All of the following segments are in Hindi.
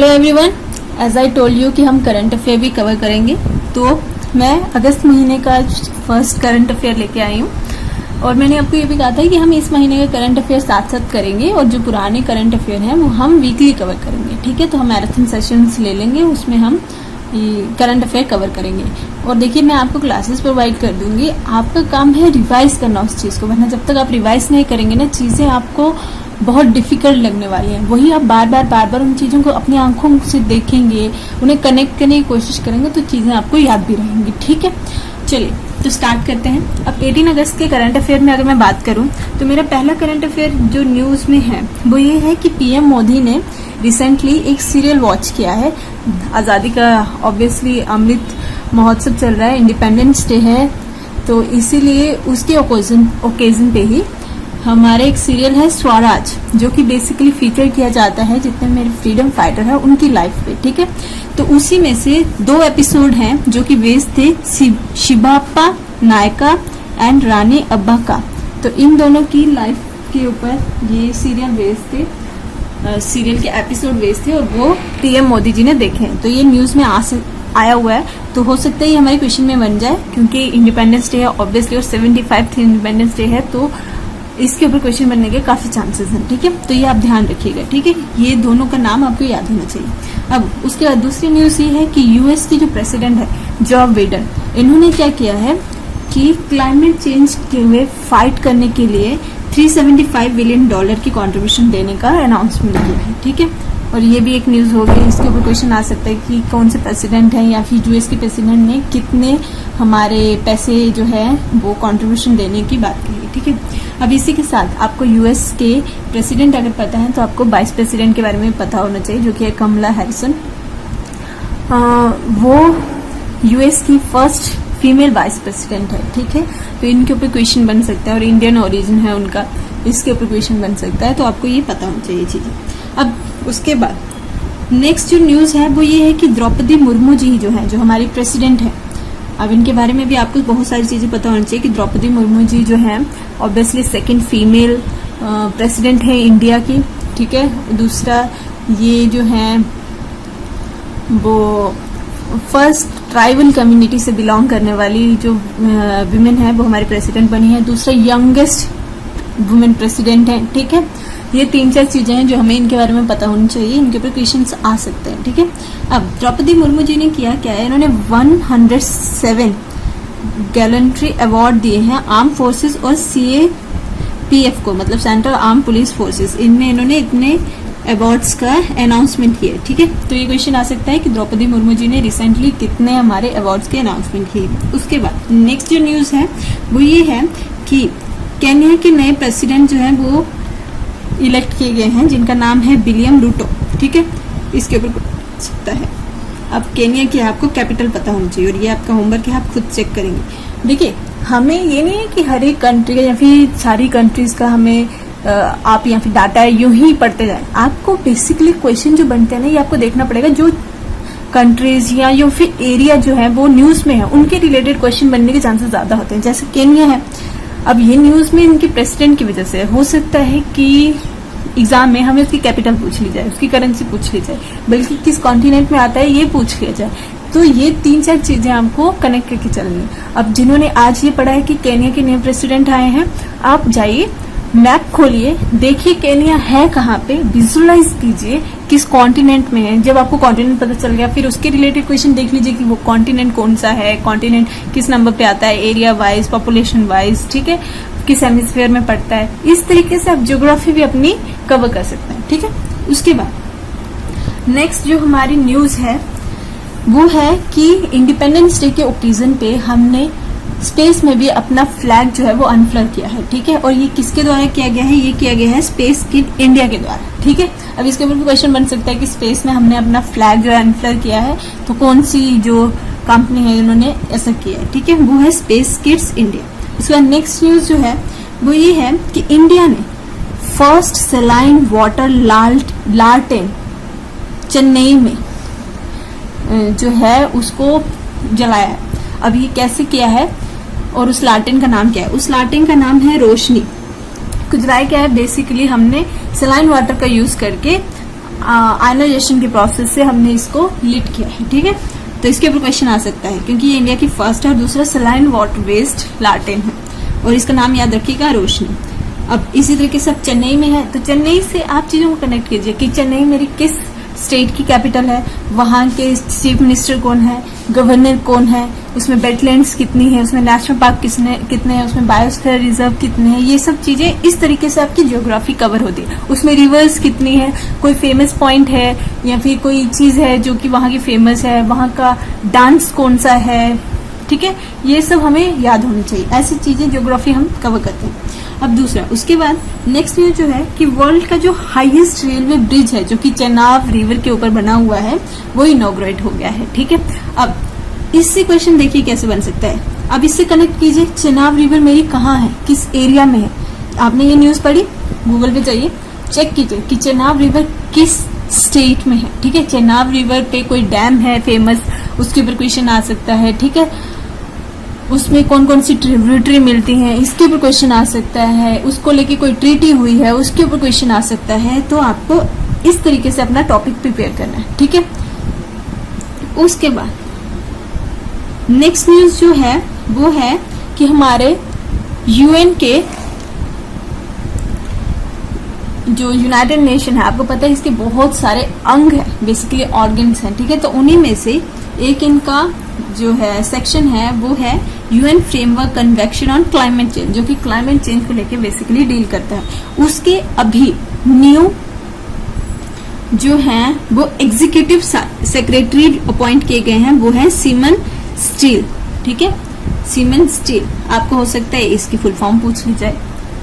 Everyone, as I told you कि हम करंट अफेयर भी कवर करेंगे। तो मैं अगस्त महीने का फर्स्ट करंट अफेयर लेके आई हूँ और मैंने आपको ये भी कहा था कि हम इस महीने का करंट अफेयर साथ साथ करेंगे और जो पुराने करंट अफेयर हैं वो हम वीकली कवर करेंगे। ठीक है, तो हम मैराथन सेशंस ले लेंगे, उसमें हम करंट अफेयर कवर करेंगे। और देखिए, मैं आपको क्लासेस प्रोवाइड कर दूंगी, आपका काम है रिवाइज करना उस चीज़ को, वरना जब तक आप रिवाइज नहीं करेंगे ना, चीज़ें आपको बहुत डिफिकल्ट लगने वाली हैं। वही आप बार बार उन चीज़ों को अपनी आंखों से देखेंगे, उन्हें कनेक्ट करने की कोशिश करेंगे तो चीज़ें आपको याद भी रहेंगी। ठीक है, चलिए तो स्टार्ट करते हैं। अब 18 अगस्त के करंट अफेयर में अगर मैं बात करूं तो मेरा पहला करंट अफेयर जो न्यूज़ में है वो ये है कि पीएम मोदी ने रिसेंटली एक सीरियल वॉच किया है। आज़ादी का ऑब्वियसली अमृत महोत्सव चल रहा है, इंडिपेंडेंस डे है, तो इसीलिए उसके ओकेजन पे ही हमारे एक सीरियल है स्वराज, जो कि बेसिकली फीचर किया जाता है जितने मेरे फ्रीडम फाइटर है उनकी लाइफ पे। ठीक है, तो उसी में से 2 एपिसोड हैं जो कि बेस्ड थे शिबाप्पा नायका एंड रानी अब्बा का। तो इन दोनों की लाइफ के ऊपर ये सीरियल बेस्ड थे, सीरियल के एपिसोड बेस्ड थे और वो पीएम मोदी जी ने देखे हैं। तो ये न्यूज में आया हुआ है, तो हो सकता है ये हमारे क्वेश्चन में बन जाए क्योंकि इंडिपेंडेंस डे है ऑब्वियसली और 75th इंडिपेंडेंस डे है, तो इसके ऊपर क्वेश्चन बनने के काफी चांसेस हैं। ठीक है, तो ये आप ध्यान रखिएगा। ठीक है, ये दोनों का नाम आपको याद होना चाहिए। अब उसके बाद दूसरी न्यूज ये है कि यूएस की जो प्रेसिडेंट है जो बाइडेन, इन्होंने क्या किया है कि क्लाइमेट चेंज के लिए फाइट करने के लिए $375 बिलियन की कंट्रीब्यूशन देने का अनाउंसमेंट किया है। ठीक है, और ये भी एक न्यूज होगी, इसके ऊपर क्वेश्चन आ सकता है कि कौन से प्रेसिडेंट हैं या फिर यूएस के प्रेसिडेंट ने कितने हमारे पैसे जो है वो कंट्रीब्यूशन देने की बात की है। ठीक है, अब इसी के साथ आपको यूएस के प्रेसिडेंट अगर पता है तो आपको वाइस प्रेसिडेंट के बारे में पता होना चाहिए, जो कि है कमला हैरिसन। वो यूएस की फर्स्ट फीमेल वाइस प्रेसिडेंट है। ठीक है, तो इनके ऊपर क्वेश्चन बन सकता है और इंडियन ओरिजिन है उनका, इसके ऊपर क्वेश्चन बन सकता है, तो आपको ये पता होना चाहिए चीजें। अब उसके बाद नेक्स्ट जो न्यूज है वो ये है कि द्रौपदी मुर्मू जी जो है, जो हमारी प्रेसिडेंट है, अब इनके बारे में भी आपको बहुत सारी चीजें पता होनी चाहिए कि द्रौपदी मुर्मू जी जो है ऑब्वियसली सेकंड फीमेल प्रेसिडेंट है इंडिया की। ठीक है, दूसरा ये जो है वो फर्स्ट ट्राइबल कम्युनिटी से बिलोंग करने वाली जो विमेन है वो हमारी प्रेसिडेंट बनी है। दूसरा यंगेस्ट वुमेन प्रेसिडेंट है। ठीक है, ये 3-4 चीजें हैं जो हमें इनके बारे में पता होनी चाहिए, इनके ऊपर क्वेश्चंस आ सकते हैं। ठीक है, अब द्रौपदी मुर्मू जी ने किया क्या है, इन्होंने 107 गैलेंट्री अवार्ड दिए हैं आर्म फोर्सेस और CAPF को, मतलब सेंट्रल आर्म पुलिस फोर्सेस, इनमें इन्होंने इतने अवार्ड्स का अनाउंसमेंट किया। ठीक है, तो ये क्वेश्चन आ सकता है कि द्रौपदी मुर्मू जी ने रिसेंटली कितने हमारे अवार्ड्स के अनाउंसमेंट किए। उसके बाद नेक्स्ट जो न्यूज है वो ये है कि केन्या के नए प्रेसिडेंट जो है वो इलेक्ट किए गए हैं, जिनका नाम है विलियम रूटो। ठीक है, इसके ऊपर सकता है। अब केन्या की आपको कैपिटल पता होनी चाहिए और ये आपका होमवर्क है, आप खुद चेक करेंगे। देखिए, हमें ये नहीं है कि हर एक कंट्री या फिर सारी कंट्रीज का हमें आप या फिर डाटा है यूं ही पढ़ते जाए। आपको बेसिकली क्वेश्चन जो बनते हैं ना, ये आपको देखना पड़ेगा जो कंट्रीज या फिर एरिया जो है वो न्यूज में है उनके रिलेटेड क्वेश्चन बनने के चांसेस ज्यादा होते हैं। जैसे केन्या है, अब ये न्यूज में इनके प्रेसिडेंट की वजह से हो सकता है कि एग्जाम में हमें उसकी कैपिटल पूछ ली जाए, उसकी करेंसी पूछ ली जाए, बल्कि किस कॉन्टिनेंट में आता है ये पूछ लिया जाए। तो ये 3-4 चीजें आपको कनेक्ट करके चलनी है। अब जिन्होंने आज ये पढ़ा है कि केन्या के नए प्रेसिडेंट आए हैं, आप जाइए मैप खोलिए, देखिए केन्या है कहाँ पे, विजुअलाइज कीजिए किस कॉन्टिनेंट में है। जब आपको कॉन्टिनेंट पता चल गया, फिर उसके रिलेटेड क्वेश्चन देख लीजिए कि वो कॉन्टिनेंट कौन सा है, कॉन्टिनेंट किस नंबर पे आता है, एरिया वाइज, पॉपुलेशन वाइज, ठीक है, किस हेमिस्फीयर में पड़ता है। इस तरीके से आप ज्योग्राफी भी अपनी कवर कर सकते हैं। ठीक है, उसके बाद नेक्स्ट जो हमारी न्यूज है वो है कि इंडिपेंडेंस डे के ओकेजन पे हमने स्पेस में भी अपना फ्लैग जो है वो अनफ्लर किया है। ठीक है, और ये किसके द्वारा किया गया है, ये किया गया है स्पेस किड इंडिया के द्वारा। ठीक है, अब इसके ऊपर क्वेश्चन बन सकता है कि स्पेस में हमने अपना फ्लैग जो है अनफ्लर किया है, तो कौन सी जो कंपनी है उन्होंने ऐसा किया है। ठीक है, वो है स्पेस किड्स इंडिया। उसके बाद नेक्स्ट न्यूज जो है वो ये है कि इंडिया ने फर्स्ट सलाइन वाटर लालटेन चेन्नई में जो है उसको जलाया है। अब ये कैसे किया है और उस लालटेन का नाम क्या है, उस लालटेन का नाम है रोशनी। कुछ जलाया क्या है, बेसिकली हमने सलाइन वाटर का यूज करके आयनाइजेशन के प्रोसेस से हमने इसको लीड किया है, ठीक है। तो इसके ऊपर क्वेश्चन आ सकता है, क्योंकि ये इंडिया की फर्स्ट है और दूसरा सलाइन वाटर बेस्ड लार्टेन है, और इसका नाम याद रखिएगा रोशनी। अब इसी तरीके से अब चेन्नई में है, तो चेन्नई से आप चीजों को कनेक्ट कीजिए कि चेन्नई मेरी किस स्टेट की कैपिटल है, वहां के चीफ मिनिस्टर कौन है, गवर्नर कौन है, उसमें वेटलैंड्स कितनी है, उसमें नेशनल पार्क कितने हैं, उसमें बायोस्फीयर रिजर्व कितने हैं, ये सब चीजें इस तरीके से आपकी ज्योग्राफी कवर होती है। उसमें रिवर्स कितनी है, कोई फेमस पॉइंट है या फिर कोई चीज है जो कि वहां की फेमस है, वहां का डांस कौन सा है, ठीक है। ये सब हमें याद होनी चाहिए, ऐसी चीजें ज्योग्राफी हम कवर करते हैं। अब दूसरा, उसके बाद नेक्स्ट न्यूज जो है कि वर्ल्ड का जो हाईएस्ट रेलवे ब्रिज है जो कि चेनाब रिवर के ऊपर बना हुआ है वो इनॉग्रेट हो गया है, ठीक है। अब इससे क्वेश्चन देखिए कैसे बन सकता है। अब इससे कनेक्ट कीजिए, चेनाब रिवर मेरी कहाँ है, किस एरिया में है। आपने ये न्यूज पढ़ी, गूगल पे जाइए, चेक कीजिए कि चेनाब रिवर किस स्टेट में है, ठीक है। चेनाब रिवर पे कोई डैम है फेमस, उसके ऊपर क्वेश्चन आ सकता है, ठीक है। उसमें कौन कौन सी ट्रिब्यूटरी मिलती हैं, इसके ऊपर क्वेश्चन आ सकता है। उसको लेके कोई ट्रीटी हुई है, उसके ऊपर क्वेश्चन आ सकता है। तो आपको इस तरीके से अपना टॉपिक प्रिपेयर करना है, ठीक है। उसके बाद नेक्स्ट न्यूज जो है वो है कि हमारे यूएन के जो यूनाइटेड नेशन है, आपको पता है इसके बहुत सारे अंग है, बेसिकली ऑर्गन्स हैं, ठीक है। तो उन्हीं में से एक इनका जो है सेक्शन है वो है UN framework convention on climate change, जो कि क्लाइमेट चेंज को लेके बेसिकली डील करता है। उसके अभी न्यू जो है वो एग्जीक्यूटिव सेक्रेटरी अपॉइंट किए गए हैं, वो है सीमन स्टील, ठीक है। सीमन स्टील, आपको हो सकता है इसकी फुल फॉर्म पूछ ली जाए,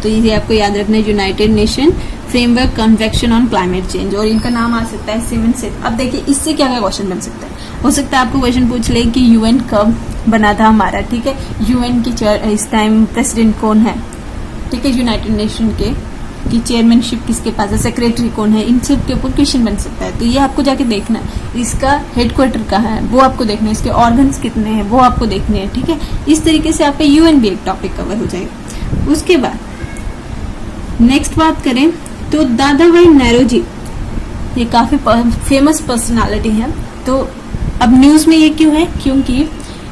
तो ये आपको याद रखना है, United nation framework convention on climate change, और इनका नाम आ सकता है सीमन स्टील। अब देखिए इससे क्या क्या क्वेश्चन बन सकता है। हो सकता है आपको क्वेश्चन पूछ ले कि यूएन कब बना था हमारा, ठीक है। यूएन की इस टाइम प्रेसिडेंट कौन है, ठीक है। यूनाइटेड नेशन के की चेयरमैनशिप किसके पास है, सेक्रेटरी कौन है, इन सब के ऊपर क्वेश्चन बन सकता है। तो ये आपको जाके देखना है, इसका हेडक्वार्टर कहाँ है वो आपको देखना है, इसके ऑर्गन्स कितने हैं वो आपको देखने हैं, ठीक है। इस तरीके से आपका यूएन भी एक टॉपिक कवर हो जाएगा। उसके बाद नेक्स्ट बात करें तो दादा भाई नेरोजी, ये काफी फेमस पर्सनालिटी है। तो अब न्यूज में ये क्यों है, क्योंकि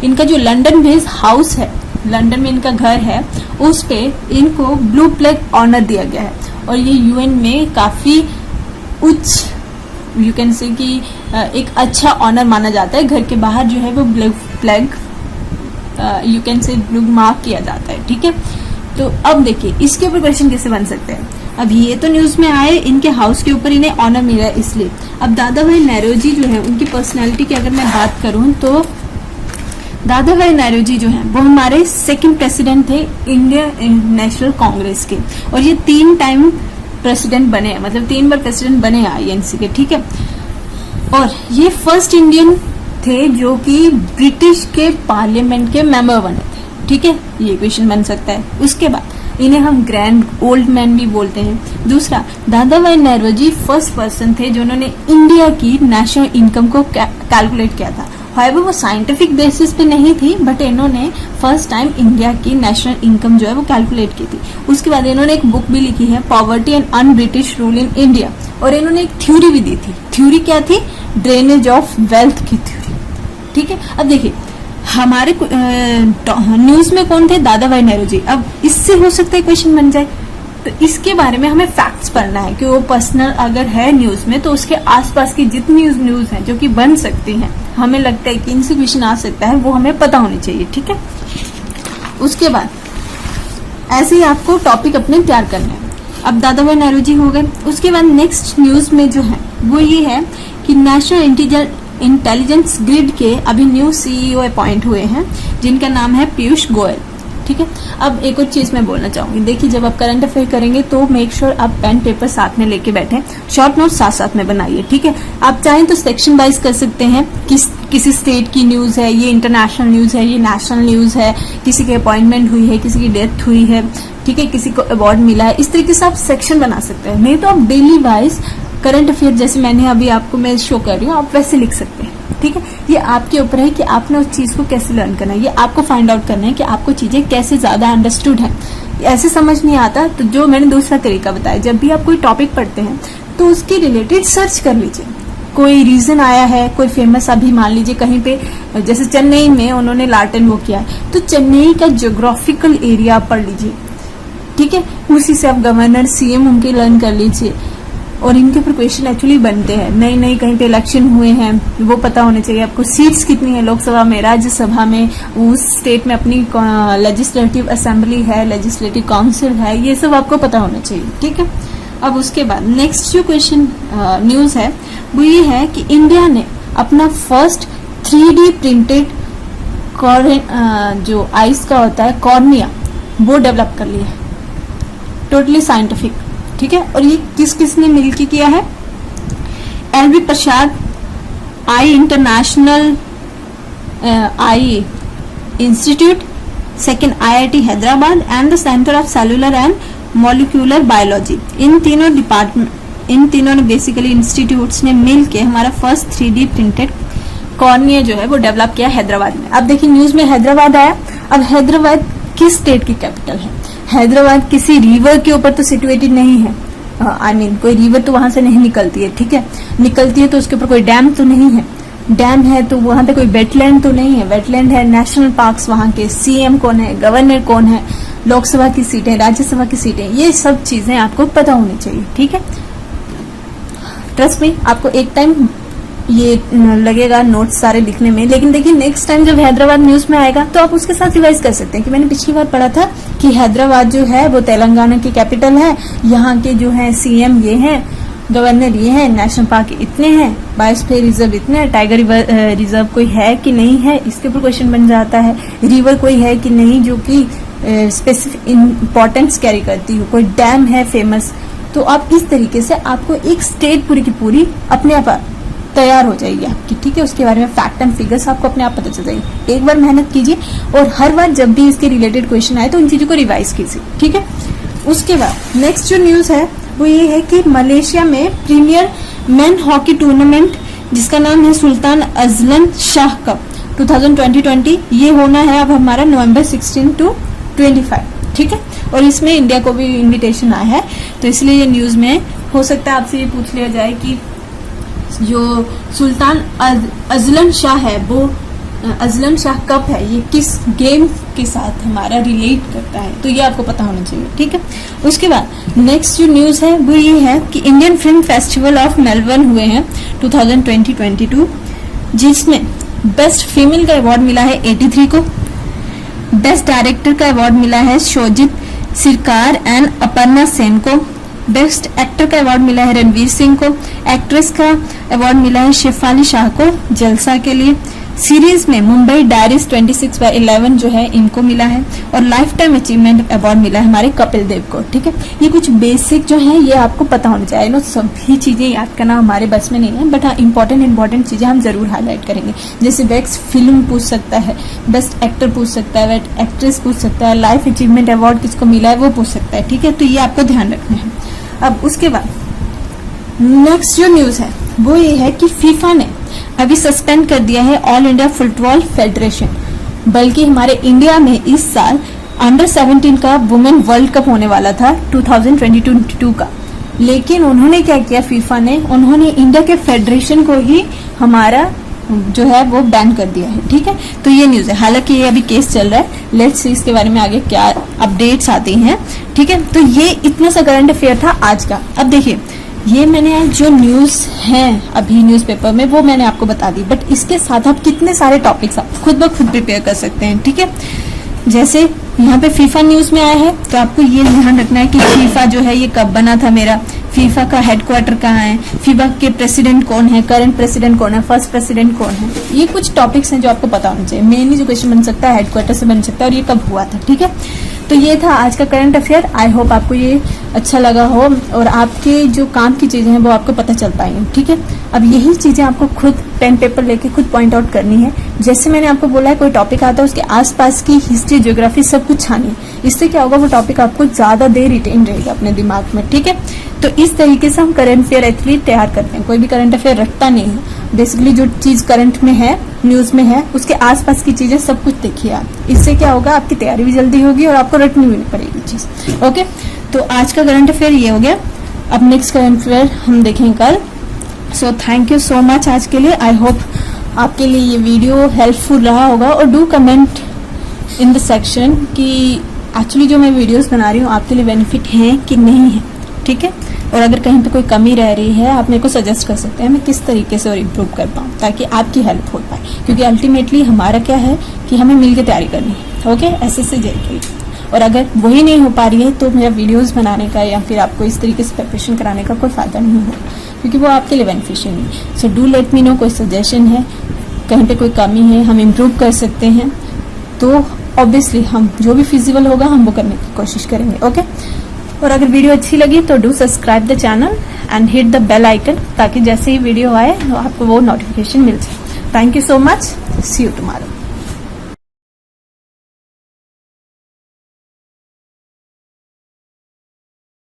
इनका जो लंदन बेस्ड हाउस है, लंदन में इनका घर है, उस पे इनको ब्लू फ्लैग ऑनर दिया गया है, और ये यूएन में काफी उच्च यू कैन से कि एक अच्छा ऑनर माना जाता है। घर के बाहर जो है वो blue flag you can say blue mark किया जाता है, ठीक है। तो अब देखिए इसके ऊपर क्वेश्चन कैसे बन सकते हैं। अब ये तो न्यूज में आए, इनके हाउस के ऊपर इन्हें ऑनर मिला है इसलिए। अब दादा भाई नेरोजी जो है उनकी पर्सनैलिटी की अगर मैं बात करूं तो दादा भाई नेरोजी जो है वो हमारे सेकंड प्रेसिडेंट थे इंडियन नेशनल कांग्रेस के, और ये 3 टाइम प्रेसिडेंट बने हैं, मतलब 3 बार प्रेसिडेंट बने हैं आईएनसी के, ठीक है। और ये फर्स्ट इंडियन थे जो कि ब्रिटिश के पार्लियामेंट के मेंबर बने थे, ठीक है। ये क्वेश्चन बन सकता है। उसके बाद इन्हें हम ग्रैंड ओल्ड मैन भी बोलते हैं। दूसरा, दादा भाई नेरोजी फर्स्ट पर्सन थे जिन्होंने इंडिया की नेशनल इनकम को कैलकुलेट किया था। हाउएवर वो साइंटिफिक बेसिस पे नहीं थी, बट इन्होंने फर्स्ट टाइम इंडिया की नेशनल इनकम जो है वो कैलकुलेट की थी। उसके बाद इन्होंने एक बुक भी लिखी है, poverty and un British rule in India, और इन्होंने एक थ्योरी भी दी थी। थ्योरी क्या थी, ड्रेनेज ऑफ वेल्थ की थ्योरी, ठीक है। अब देखिए हमारे न्यूज में कौन थे, दादा भाई नेरोजी। अब इससे हो सकता है क्वेश्चन बन जाए, तो इसके बारे में हमें फैक्ट्स पढ़ना है कि वो पर्सनल अगर है न्यूज में तो उसके आसपास की जितनी न्यूज है जो कि बन सकती हैं, हमें लगता है कि इनसे क्वेश्चन आ सकता है, वो हमें पता होनी चाहिए, ठीक है। उसके बाद ऐसे ही आपको टॉपिक अपने तैयार करने हैं। अब दादा भाई नेरोजी हो गए। उसके बाद नेक्स्ट न्यूज में जो है वो ये है कि नेशनल इंटेलिजेंस ग्रिड के अभी न्यू सीईओ अपॉइंट हुए हैं, जिनका नाम है पीयूष गोयल, ठीक है। अब एक और चीज मैं बोलना चाहूंगी, देखिए जब आप करंट अफेयर करेंगे तो मेक श्योर आप पेन पेपर साथ में लेके बैठे, शॉर्ट नोट साथ साथ में बनाइए, ठीक है। आप चाहें तो सेक्शन वाइज कर सकते हैं, किसी स्टेट की न्यूज है, ये इंटरनेशनल न्यूज है, ये नेशनल न्यूज है, किसी की अपॉइंटमेंट हुई है, किसी की डेथ हुई है, ठीक है, किसी को अवार्ड मिला है, इस तरीके से आप सेक्शन बना सकते हैं। नहीं तो आप डेली वाइज करंट अफेयर जैसे मैंने अभी आपको मैं शो कर रही हूँ, आप वैसे लिख सकते हैं, ठीक है। ये आपके ऊपर है कि आपने उस चीज को कैसे लर्न करना है, ये आपको फाइंड आउट करना है कि आपको चीजें कैसे ज्यादा अंडरस्टूड है। ऐसे समझ नहीं आता तो जो मैंने दूसरा तरीका बताया, जब भी आप कोई टॉपिक पढ़ते हैं तो उसके रिलेटेड सर्च कर लीजिए। कोई रीजन आया है, कोई फेमस, अभी मान लीजिए कहीं पे जैसे चेन्नई में उन्होंने लार्टन वो किया है, तो चेन्नई का ज्योग्राफिकल एरिया पढ़ लीजिए, ठीक है। उसी से आप गवर्नर, सीएम उनके लर्न कर लीजिए, और इनके ऊपर क्वेश्चन एक्चुअली बनते हैं। नई नई कहीं पे इलेक्शन हुए हैं वो पता होने चाहिए आपको। सीट्स कितनी है लोकसभा में, राज्यसभा में, उस स्टेट में अपनी लेजिस्लेटिव असेंबली है, लेजिस्लेटिव काउंसिल है, ये सब आपको पता होना चाहिए, ठीक है। अब उसके बाद नेक्स्ट जो क्वेश्चन न्यूज है वो ये है कि इंडिया ने अपना फर्स्ट 3D प्रिंटेड जो आइस का होता है कॉर्निया, वो डेवलप कर लिया है, टोटली साइंटिफिक, ठीक है। और ये किस किस ने मिलकर किया है? LV Prasad eye international eye institute, second IIT Hyderabad and the centre of cellular and molecular biology. इन तीनों ने बेसिकली इंस्टीट्यूट्स ने मिलके हमारा फर्स्ट 3D प्रिंटेड कॉर्निया जो है वो डेवलप किया हैदराबाद में। अब देखिए न्यूज में हैदराबाद आया। अब हैदराबाद किस स्टेट की कैपिटल है? हैदराबाद किसी रिवर के ऊपर तो सिचुएटेड नहीं है, आई मीन कोई रिवर तो वहां से नहीं निकलती है, ठीक है। निकलती है तो उसके ऊपर कोई डैम तो नहीं है, डैम है तो वहां पे कोई वेटलैंड तो नहीं है, वेटलैंड है, नेशनल पार्क्स वहां के, सीएम कौन है, गवर्नर कौन है, लोकसभा की सीटें, राज्यसभा की सीटें, ये सब चीजें आपको पता होनी चाहिए, ठीक है। ट्रस्ट में आपको एक टाइम ये लगेगा नोट्स सारे लिखने में, लेकिन देखिए नेक्स्ट टाइम जब हैदराबाद न्यूज में आएगा तो आप उसके साथ रिवाइज कर सकते हैं कि मैंने पिछली बार पढ़ा था कि हैदराबाद जो है वो तेलंगाना की कैपिटल है, यहाँ के जो है सीएम ये हैं, गवर्नर ये है, नेशनल पार्क इतने हैं, बायोस्फीयर रिजर्व इतने हैं, टाइगर रिजर्व कोई है कि नहीं है, इसके ऊपर क्वेश्चन बन जाता है। रिवर कोई है कि नहीं जो कि स्पेसिफिक इम्पोर्टेंस कैरी करती हो, कोई डैम है फेमस, तो आप इस तरीके से आपको एक स्टेट पूरी की पूरी अपने आप तैयार हो जाएगी आपकी, ठीक है। उसके बारे में फैक्ट एंड फिगर्स आपको अपने आप पता चल जाएगी। एक बार मेहनत कीजिए और हर बार जब भी इसके रिलेटेड क्वेश्चन आए तो उन चीजों को रिवाइज कीजिए, ठीक है। उसके बाद नेक्स्ट जो न्यूज है वो ये है कि मलेशिया में प्रीमियर मेन हॉकी टूर्नामेंट जिसका नाम है सुल्तान अजलन शाह कप 2020 ये होना है अब हमारा नवंबर 16 to 25, ठीक है। और इसमें इंडिया को भी इनविटेशन आया है, तो इसलिए ये न्यूज में हो सकता है आपसे ये पूछ लिया जाए कि जो सुल्तान अजलन शाह है वो अजलन शाह कप है, ये किस गेम के साथ हमारा रिलेट करता है, तो ये आपको पता होना चाहिए, ठीक है। उसके बाद नेक्स्ट जो न्यूज है वो ये है कि Indian film festival of Melbourne हुए हैं 2022, जिसमें बेस्ट फीमेल का अवार्ड मिला है 83 को, बेस्ट डायरेक्टर का अवार्ड मिला है शोजित सिरकार एंड अपर्णा सेन को, बेस्ट एक्टर का अवार्ड मिला है रणवीर सिंह को, एक्ट्रेस का अवार्ड मिला है शेफाली शाह को जलसा के लिए, सीरीज में मुंबई डायरीज 26/11 जो है इनको मिला है, और लाइफ टाइम अचीवमेंट अवार्ड मिला है हमारे कपिल देव को, ठीक है। ये कुछ बेसिक जो है ये आपको पता होना चाहिए। नो सभी चीजें याद करना हमारे बस में नहीं है, बट हाँ इंपॉर्टेंट चीजें हम जरूर हाईलाइट करेंगे। जैसे बेस्ट फिल्म पूछ सकता है, बेस्ट एक्टर पूछ सकता है, बेस्ट एक्ट्रेस पूछ सकता है, लाइफ अचीवमेंट अवार्ड किसको मिला है वो पूछ सकता है, ठीक है। तो ये आपको ध्यान रखना है। अब उसके बाद नेक्स्ट जो न्यूज है वो ये है कि फीफा ने अभी सस्पेंड कर दिया है ऑल इंडिया फुटबॉल फेडरेशन, बल्कि हमारे इंडिया में इस साल अंडर 17 का वुमेन वर्ल्ड कप होने वाला था 2022 का, लेकिन उन्होंने क्या किया फीफा ने, उन्होंने इंडिया के फेडरेशन को ही हमारा जो है वो बैन कर दिया है, ठीक है। तो ये न्यूज है, हालांकि ये अभी केस चल रहा है, लेट्स सी इसके बारे में आगे क्या अपडेट्स आती हैं, ठीक है। तो ये इतना सा करंट अफेयर था आज का। अब देखिए ये मैंने आज जो न्यूज हैं अभी न्यूज़पेपर में वो मैंने आपको बता दी, बट इसके साथ आप कितने सारे टॉपिक्स आप खुद ब खुद प्रिपेयर कर सकते हैं, ठीक है। जैसे यहाँ पे फीफा न्यूज में आया है तो आपको ये ध्यान रखना है कि फीफा जो है ये कब बना था, मेरा फीफा का हेडक्वार्टर कहाँ है, फीफा के प्रेसिडेंट कौन है, करंट प्रेसिडेंट कौन है, फर्स्ट प्रेसिडेंट कौन है, ये कुछ टॉपिक्स हैं जो आपको पता होना चाहिए। मेनली जो क्वेश्चन बन सकता है हेडक्वार्टर से बन सकता है और ये कब हुआ था, ठीक है। तो ये था आज का करंट अफेयर। आई होप आपको ये अच्छा लगा हो और आपके जो काम की चीजें हैं वो आपको पता चल पाएंगी, ठीक है। अब यही चीजें आपको खुद पेन पेपर लेके खुद पॉइंट आउट करनी है। जैसे मैंने आपको बोला है कोई टॉपिक आता है उसके आसपास की हिस्ट्री, ज्योग्राफी सब कुछ छानिए, इससे क्या होगा वो टॉपिक आपको ज्यादा देर रिटेन रहेगा अपने दिमाग में, ठीक है। तो इस तरीके से हम करंट अफेयर एक्चुअली तैयार करते हैं। कोई भी करंट अफेयर रखता नहीं है, बेसिकली जो चीज करंट में है, न्यूज में है, उसके आसपास की चीजें सब कुछ देखिए आप। इससे क्या होगा आपकी तैयारी भी जल्दी होगी और आपको रटनी भी नहीं पड़ेगी चीज, ओके। तो आज का करंट अफेयर ये हो गया। अब नेक्स्ट करंट अफेयर हम देखेंगे कल। So thank you so much आज के लिए। आई होप आपके लिए ये वीडियो हेल्पफुल रहा होगा, और do comment in the section कि एक्चुअली जो मैं वीडियोस बना रही हूँ आपके लिए बेनिफिट है कि नहीं है, ठीक है। और अगर कहीं पे कोई कमी रह रही है आप मेरे को सजेस्ट कर सकते हैं मैं किस तरीके से और इम्प्रूव कर पाऊँ, ताकि आपकी हेल्प हो पाए, क्योंकि अल्टीमेटली हमारा क्या है कि हमें मिलकर तैयारी करनी है, ओके, एसएससी जेईई के लिए। और अगर वही नहीं हो पा रही है तो मेरा वीडियोस बनाने का या फिर आपको इस तरीके से प्रिपरेशन कराने का कोई फायदा नहीं होगा, क्योंकि वो आपके लिए बेनिफिशियल नहीं। So do let me know, कोई सजेशन है, कहीं पे कोई कमी है, हम इम्प्रूव कर सकते हैं, तो ऑब्वियसली हम जो भी फिजिबल होगा हम वो करने की कोशिश करेंगे, ओके। और अगर वीडियो अच्छी लगी तो do subscribe the channel and hit the bell icon, ताकि जैसे ही वीडियो आए तो आपको वो नोटिफिकेशन मिल जाए। Thank you so much, see you tomorrow.